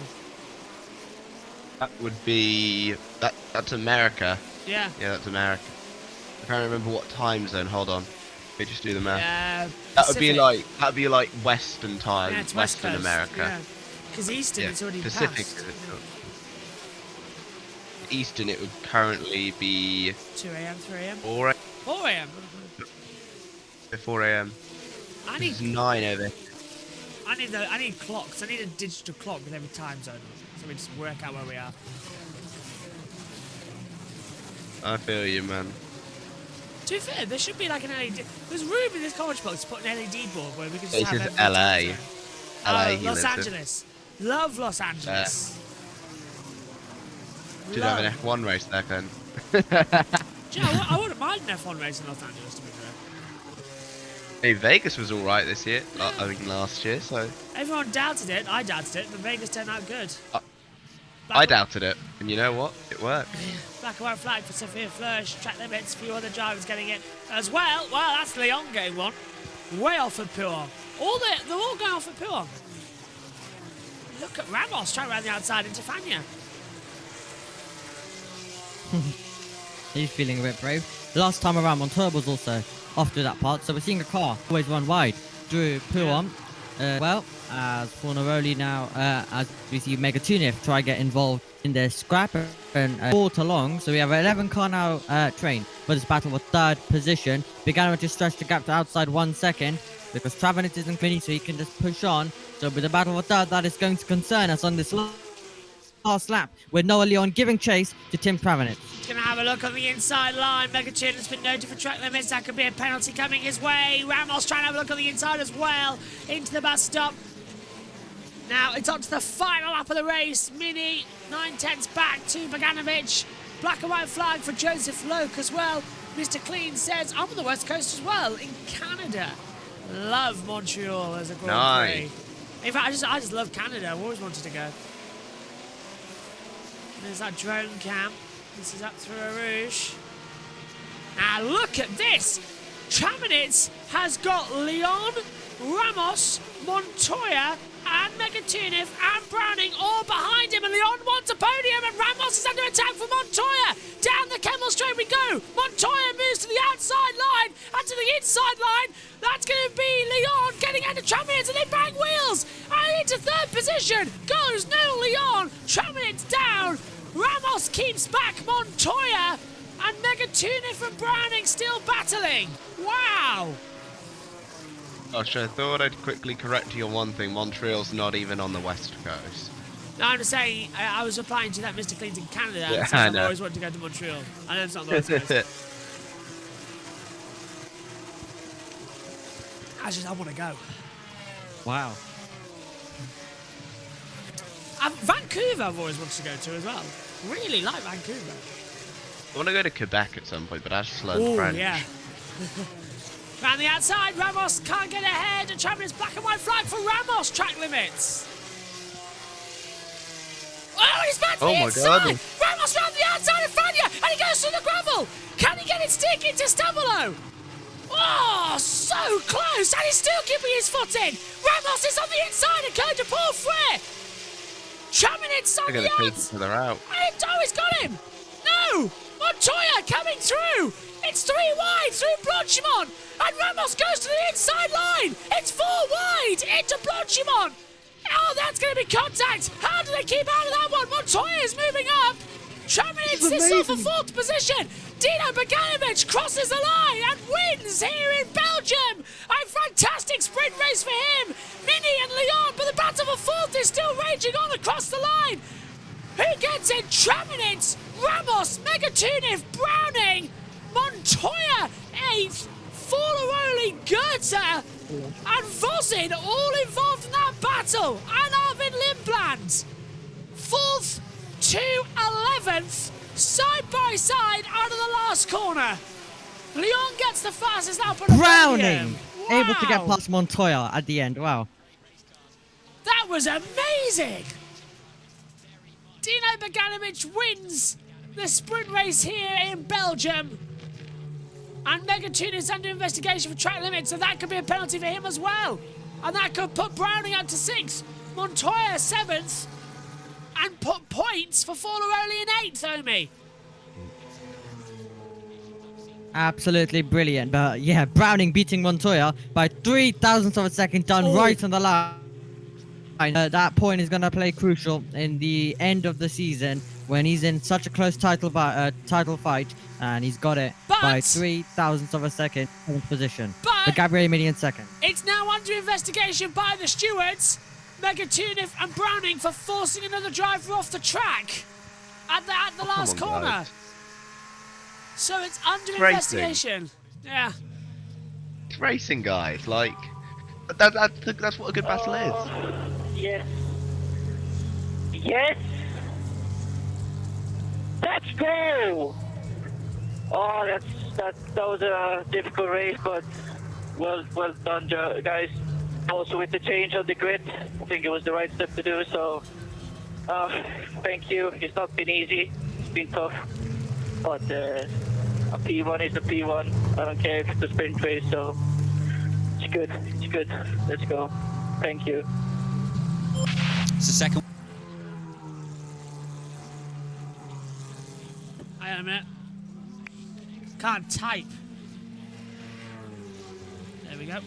S8: That would be... That's America.
S1: Yeah.
S8: Yeah, that's America. I can't remember what time zone. Hold on. Let me just do the math.
S1: Yeah.
S8: That would be like Western time.
S1: Yeah, it's
S8: Western
S1: West Coast.
S8: America.
S1: Because Eastern it's already
S8: Pacific.
S1: passed.
S8: Eastern, it would currently be
S1: 2 a.m., 3 a.m.,
S8: 4 a.m.
S1: 4 a.m.
S8: 4 a.m.
S1: I need
S8: It's 9 over.
S1: I need clocks. I need a digital clock with every time zone, so we just work out where we are.
S8: I feel you, man.
S1: To be fair, there should be like an LED. There's room in this college box to put an LED board where we can just
S8: This
S1: have
S8: is
S1: every time
S8: LA.
S1: zone.
S8: LA,
S1: Oh,
S8: he
S1: Los
S8: lives in.
S1: Angeles. Love Los Angeles.
S8: Should have an F1 race there, Ken.
S1: Do you know, I wouldn't mind an F1 race in Los Angeles, to be fair.
S8: Hey, Vegas was alright this year. I mean, last year, so.
S1: Everyone doubted it. I doubted it, but Vegas turned out good.
S8: I doubted it. And you know what? It worked.
S1: Black and white flag for Sophia Flörsch. Track limits, few other drivers getting it as well. Well, that's Leon getting one. Way off at Puon. They're all going off at Puon. Look at Ramos trying around the outside into Fania.
S4: He's feeling a bit brave. Last time around, Montoya was also off to that part, so we're seeing a car always run wide through Puon. Well, as Fornaroli now, as we see Megatunif try get involved in their scrap and fought along. So we have an 11 car now train for this battle for third position. Begano to stretch the gap to outside 1 second because Travanitz isn't finished, so he can just push on. So with the battle for third, that is going to concern us on this last lap with Noah Leon giving chase to Tim Travanitz.
S1: He's going to have a look on the inside line. Megatune has been noted for track limits. That could be a penalty coming his way. Ramos trying to have a look on the inside as well into the bus stop. Now it's on to the final lap of the race. Mini 9/10 back to Bogdanovic. Black and white flag for Joseph Loke as well. Mr. Clean says, I'm on the West Coast as well, in Canada. Love Montreal as a Grand Prix. In fact, I just love Canada. I've always wanted to go. There's that drone cam. This is up through Rouge. Now look at this. Travanitz has got Leon, Ramos, Montoya, and Megatunif and Browning all behind him, and Leon wants a podium, and Ramos is under attack for Montoya. Down the Kemmel Straight we go. Montoya moves to the outside line and to the inside line. That's going to be Leon getting into Travanitz, and they bang wheels. And into third position goes no Leon. Travanitz down. Ramos keeps back Montoya, and Megatunif and Browning still battling. Wow.
S8: Gosh, I thought I'd quickly correct you on one thing. Montreal's not even on the West Coast.
S1: No, I'm just saying, I was replying to that Mr. Clean's in Canada.
S8: Yeah,
S1: I
S8: I know.
S1: always wanted to go to Montreal. I know it's not the West Coast. I want to go.
S4: Wow.
S1: Vancouver I've always wanted to go to as well. Really like Vancouver.
S8: I want to go to Quebec at some point, but I just learned
S1: Oh,
S8: French.
S1: yeah. Round the outside, Ramos can't get ahead, and Travanitz black and white flag for Ramos, track limits. Oh, he's back to the inside!
S8: God.
S1: Ramos round the outside of Fania, and he goes through the gravel! Can he get it stick into Stavolo? Oh, so close, and he's still keeping his foot in! Ramos is on the inside and going to Paul Frey! Travanitz on
S8: They're
S1: the
S8: going to take
S1: outside!
S8: each other out.
S1: Oh, he's got him! No! Montoya coming through! It's 3 wide through Blanchimont! And Ramos goes to the inside line! It's 4 wide into Blanchimont! Oh, that's going to be contact! How do they keep out of that one? Montoya is moving up! Travanitz is off for 4th position! Dino Bogdanovic crosses the line and wins here in Belgium! A fantastic sprint race for him! Mini and Leon, but the battle for 4th is still raging on across the line! Who gets it? Travanitz, Ramos, Megatunif, Browning, Montoya, 8th, Forlaroli, Goethe, and Vosin all involved in that battle, and Arvin Lindblad. 4th to 11th, side by side out of the last corner. Leon gets the fastest lap on the
S4: Browning
S1: podium.
S4: able to get
S1: Wow.
S4: past Montoya at the end. Wow.
S1: That was amazing! Dino Bogdanovic wins the sprint race here in Belgium. And Megatune is under investigation for track limits, so that could be a penalty for him as well. And that could put Browning up to 6th, Montoya 7th, and put points for Forlaroli in 8th, Omi.
S4: Absolutely brilliant. But yeah, Browning beating Montoya by 0.003 of a second, done right on the line. That point is going to play crucial in the end of the season when he's in such a close title fight, and he's got it by
S1: But-
S4: 3 thousandths of a second, 7th position.
S1: But-
S4: For Gabriele Mini in second.
S1: It's now under investigation by the stewards, Megatuniff and Browning, for forcing another driver off the track at the last
S8: come on,
S1: corner.
S8: guys.
S1: So it's under
S8: Racing.
S1: investigation. Yeah.
S8: It's racing, guys. Like, that's what a good battle is.
S10: Yes. Yes. Let's go. Oh, that was a difficult race, but well done, guys. Also with the change on the grid, I think it was the right step to do. So, thank you. It's not been easy. It's been tough, but a P1 is a P1. I don't care if it's a sprint race. So it's good. It's good. Let's go. Thank you.
S3: It's the second.
S1: Hang on a minute. Can't type. There we go.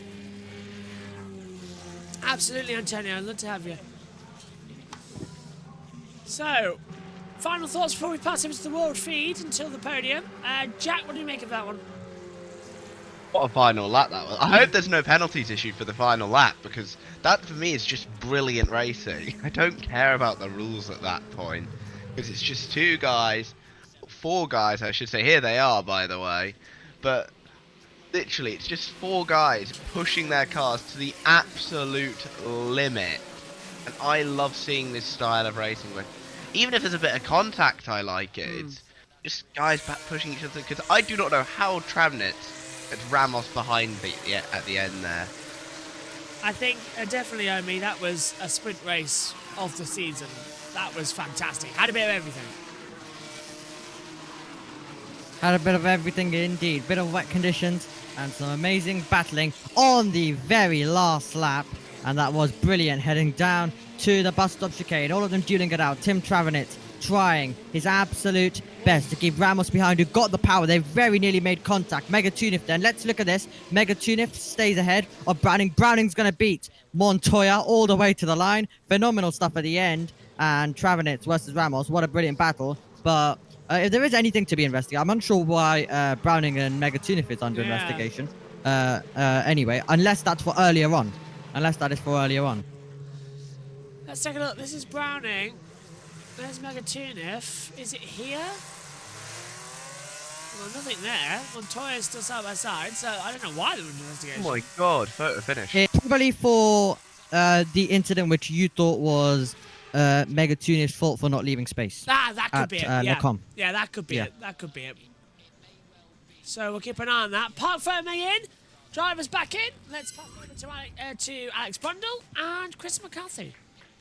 S1: Absolutely, Antonio. I'd love to have you. So, final thoughts before we pass over to the world feed until the podium. Jack, what do you make of that one?
S8: What a final lap that was. I hope there's no penalties issued for the final lap, because that for me is just brilliant racing. I don't care about the rules at that point, because it's just 2 guys, 4 guys I should say. Here they are, by the way. But literally it's just 4 guys pushing their cars to the absolute limit. And I love seeing this style of racing where even if there's a bit of contact, I like it. It's just guys pushing each other, because I do not know how Travnitz had Ramos behind me at the end there.
S1: I think definitely, Omi, that was a sprint race of the season. That was fantastic. Had a bit of everything.
S4: Had a bit of everything indeed. Bit of wet conditions and some amazing battling on the very last lap. And that was brilliant, heading down to the bus stop chicane. All of them dueling it out. Tim Travnitz trying his absolute best to keep Ramos behind, who got the power. They very nearly made contact. Megatuniff then. Let's look at this. Megatuniff stays ahead of Browning. Browning's going to beat Montoya all the way to the line. Phenomenal stuff at the end. And Travnitz versus Ramos. What a brilliant battle. But if there is anything to be investigated, I'm unsure why Browning and Megatuniff is under investigation. Anyway, unless that's for earlier on. Unless that is for earlier on.
S1: Let's take a look. This is Browning. There's Megatuniff. Is it here? Well, nothing there. Montoya's still side by side, so I don't know why they're under investigation.
S8: Oh my god, photo finish.
S4: It's probably for the incident which you thought was Megatuniff's fault for not leaving space.
S1: That could be it. Yeah.
S4: Lecom.
S1: Yeah, that could be it. That could be it. So we'll keep an eye on that. Park firming in. Drivers back in. Let's pass over to Alex Brundle and Chris McCarthy.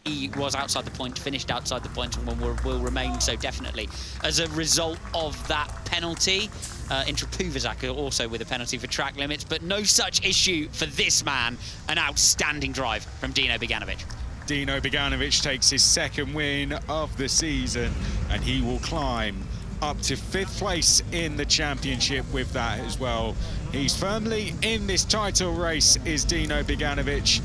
S3: He was outside the point, finished outside the point, and will remain so definitely. As a result of that penalty, Intra Puvazak also with a penalty for track limits, but no such issue for this man. An outstanding drive from Dino Beganovic.
S2: Dino Beganovic takes his 2nd win of the season, and he will climb up to 5th place in the championship with that as well. He's firmly in this title race, is Dino Beganovic,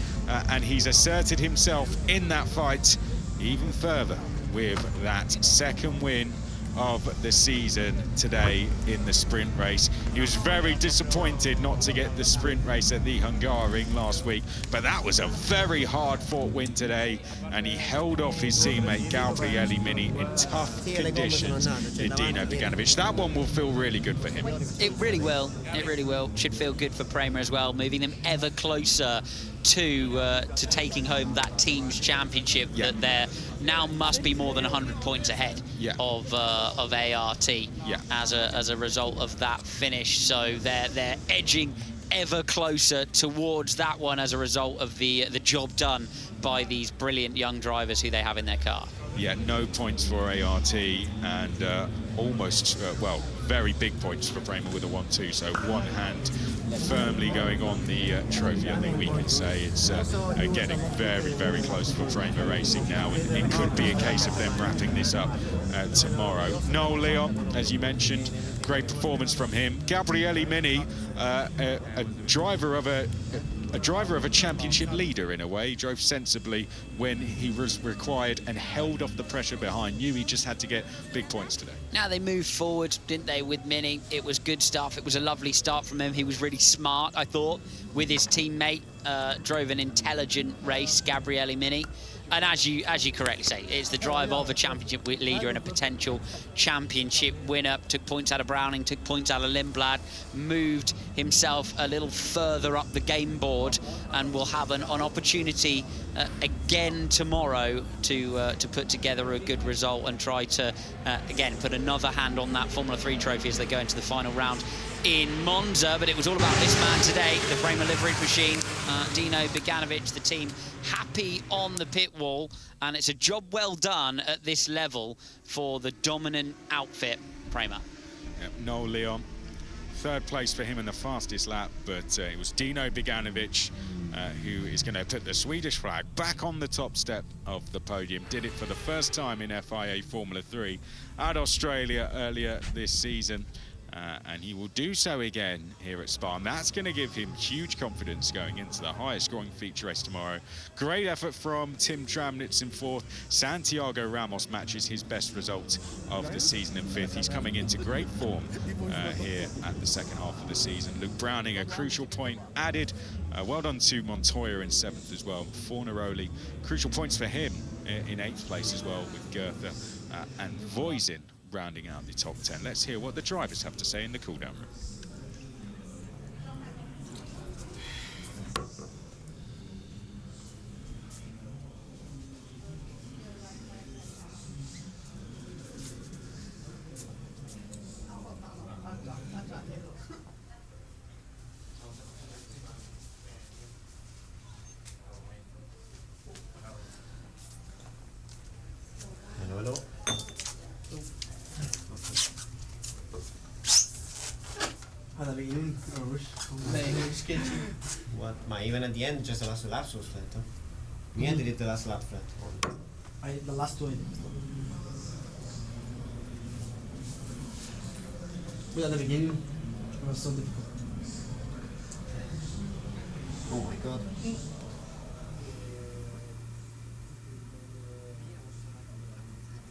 S2: and he's asserted himself in that fight even further with that 2nd win of the season today in the sprint race. He was very disappointed not to get the sprint race at the Hungaroring last week, but that was a very hard-fought win today, and he held off his teammate Gabriele Mini in tough conditions in Dino Beganovic. That one will feel really good for him.
S3: It really will. It really will. Should feel good for Prema as well, moving them ever closer to taking home that team's championship.
S2: Yeah.
S3: That there now must be more than 100 points ahead of ART as a result of that finish. So they're edging ever closer towards that one as a result of the job done by these brilliant young drivers who they have in their car.
S2: Yeah, no points for ART, and almost, well, very big points for Prema with a 1-2. So one hand firmly going on the trophy. I think we can say it's getting very, very close for Prema Racing now, and it could be a case of them wrapping this up tomorrow. Noel Leon, as you mentioned, great performance from him. Gabriele Mini, a driver of a a driver of a championship leader in a way. He drove sensibly when he was required and held off the pressure behind. Knew he just had to get big points today.
S3: Now they moved forward, didn't they, with Mini? It was good stuff. It was a lovely start from him. He was really smart, I thought, with his teammate. Drove an intelligent race, Gabriele Mini. And as you correctly say, it's the drive of a championship leader and a potential championship winner. Took points out of Browning, took points out of Lindblad, moved himself a little further up the game board, and will have an opportunity again tomorrow to put together a good result and try to again put another hand on that Formula 3 trophy as they go into the final round in Monza. But it was all about this man today, the Prema liveried machine, Dino Beganovic, the team happy on the pit wall, and it's a job well done at this level for the dominant outfit, Prema.
S2: Yep, Noel Leon, third place for him in the fastest lap, but it was Dino Beganovic who is going to put the Swedish flag back on the top step of the podium. Did it for the first time in FIA Formula 3 at Australia earlier this season. And he will do so again here at Spa, and that's going to give him huge confidence going into the highest scoring feature race tomorrow. Great effort from Tim Tramnitz in fourth. Santiago Ramos matches his best result of the season in fifth. He's coming into great form here at the second half of the season. Luke Browning, a crucial point added. Well done to Montoya in seventh as well. Fornaroli, crucial points for him in eighth place as well, with Goethe and Voisin rounding out the top 10. Let's hear what the drivers have to say in the cool-down room.
S6: Hello. What? Ma even at the end, just the last laps was flat. Huh? Niente did the last lap flat.
S11: The last one. But at the beginning, it was so difficult.
S6: Oh my god.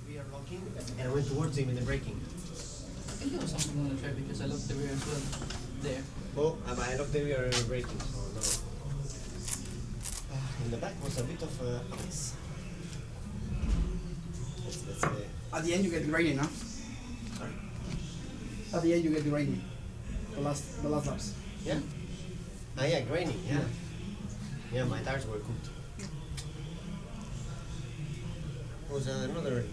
S6: We are locking, and I went towards him in the braking.
S7: I think there was something on the track because I looked the rear as well. There.
S6: Oh, I looked the rear braking, so no. In the back was a bit of ice. Let's say.
S11: At the end, you get graining, huh?
S6: Sorry?
S11: At the end, you get graining. The last laps.
S6: Yeah. Ah, yeah, graining. Yeah. Yeah, my tires were cooked. It was another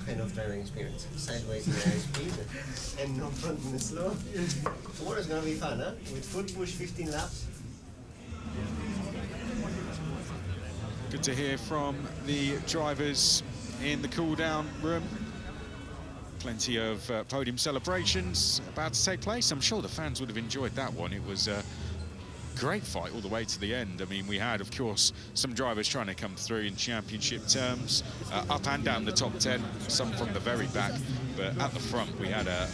S6: kind of driving experience. Sideways in high speed and no front in the slow. Tomorrow's gonna be fun, huh? With foot push 15 laps.
S2: Good to hear from the drivers in the cool-down room. Plenty of podium celebrations about to take place. I'm sure the fans would have enjoyed that one. It was a great fight all the way to the end. I mean, we had, of course, some drivers trying to come through in championship terms, up and down the top 10, some from the very back. But at the front, we had a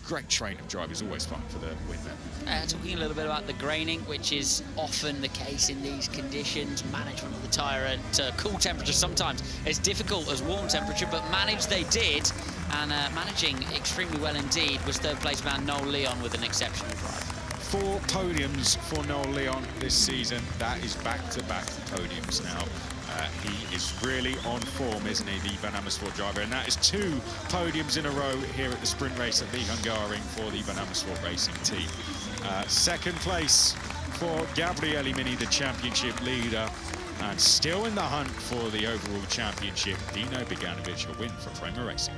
S2: great train of drivers, always fighting for the win there.
S3: Talking a little bit about the graining, which is often the case in these conditions. Management of the tyre at cool temperature sometimes as difficult as warm temperature, but manage they did, and managing extremely well indeed was third place man Noel Leon with an exceptional drive.
S2: 4 podiums for Noel Leon this season. That is back-to-back podiums now. He is really on form, isn't he, the Van Amersfoort driver? And that is 2 podiums in a row here at the sprint race at the Hungaroring for the Van Amersfoort racing team. Second place for Gabriele Mini, the championship leader, and still in the hunt for the overall championship, Dino Beganovic, a win for Prema Racing.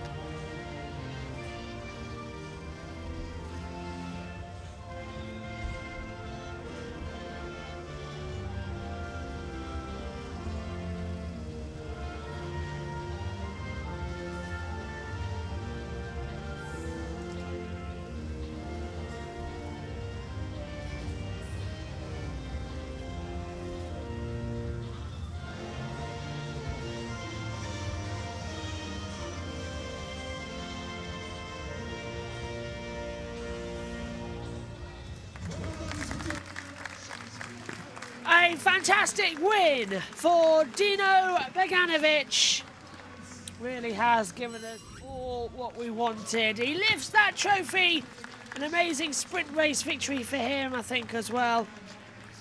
S1: A fantastic win for Dino Beganovic. Really has given us all what we wanted. He lifts that trophy. An amazing sprint race victory for him, I think, as well.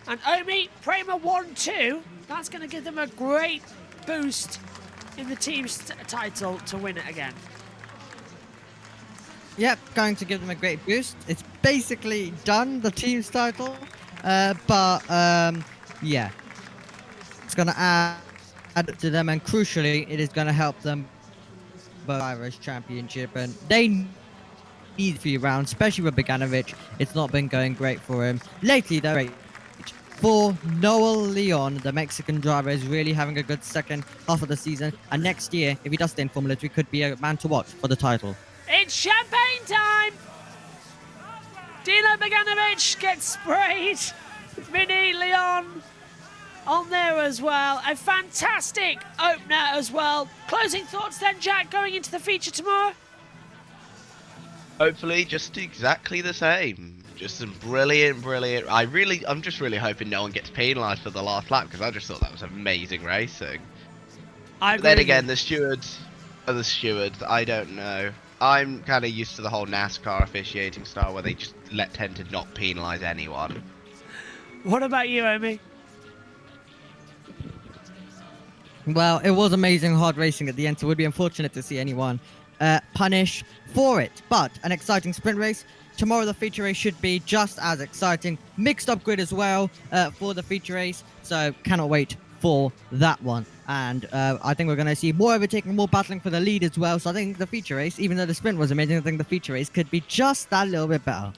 S1: And Omi, Prema 1-2. That's going to give them a great boost in the team's title to win it again.
S4: Yep, going to give them a great boost. It's basically done, the team's title. Yeah. It's going to add to them, and crucially, it is going to help them both Irish Championship. And they need a few rounds, especially with Beganovic. It's not been going great for him. Lately, though, for Noel Leon, the Mexican driver, is really having a good second half of the season. And next year, if he does stay in Formula 3, could be a man to watch for the title.
S1: It's champagne time! Dino Beganovic gets sprayed. Vinny Leon on there as well. A fantastic opener as well. Closing thoughts then, Jack, going into the feature tomorrow?
S8: Hopefully just exactly the same. Just some brilliant. I'm just really hoping no one gets penalised for the last lap, because I just thought that was amazing racing. But then again, the stewards are the stewards. I don't know. I'm kind of used to the whole NASCAR officiating style where they just tend to not penalise anyone.
S1: What about you, Omi?
S4: Well, it was amazing hard racing at the end, so it would be unfortunate to see anyone punish for it. But an exciting sprint race. Tomorrow the feature race should be just as exciting. Mixed up grid as well for the feature race, so cannot wait for that one. And I think we're going to see more overtaking, more battling for the lead as well. So I think the feature race, even though the sprint was amazing, I think the feature race could be just that little bit better.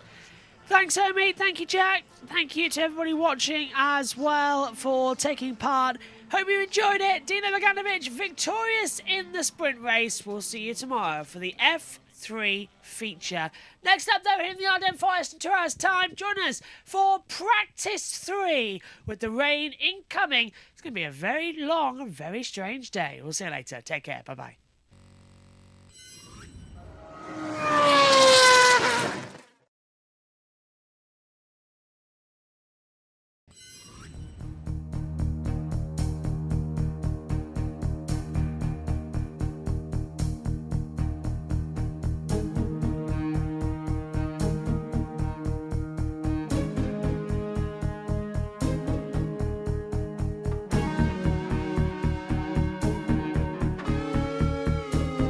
S1: Thanks, Omi. Thank you, Jack. Thank you to everybody watching as well for taking part. Hope you enjoyed it. Dino Beganovic victorious in the sprint race. We'll see you tomorrow for the F3 feature. Next up, though, here in the Ardennes Forest in 2 hours' time, join us for practice 3 with the rain incoming. It's going to be a very long and very strange day. We'll see you later. Take care. Bye-bye.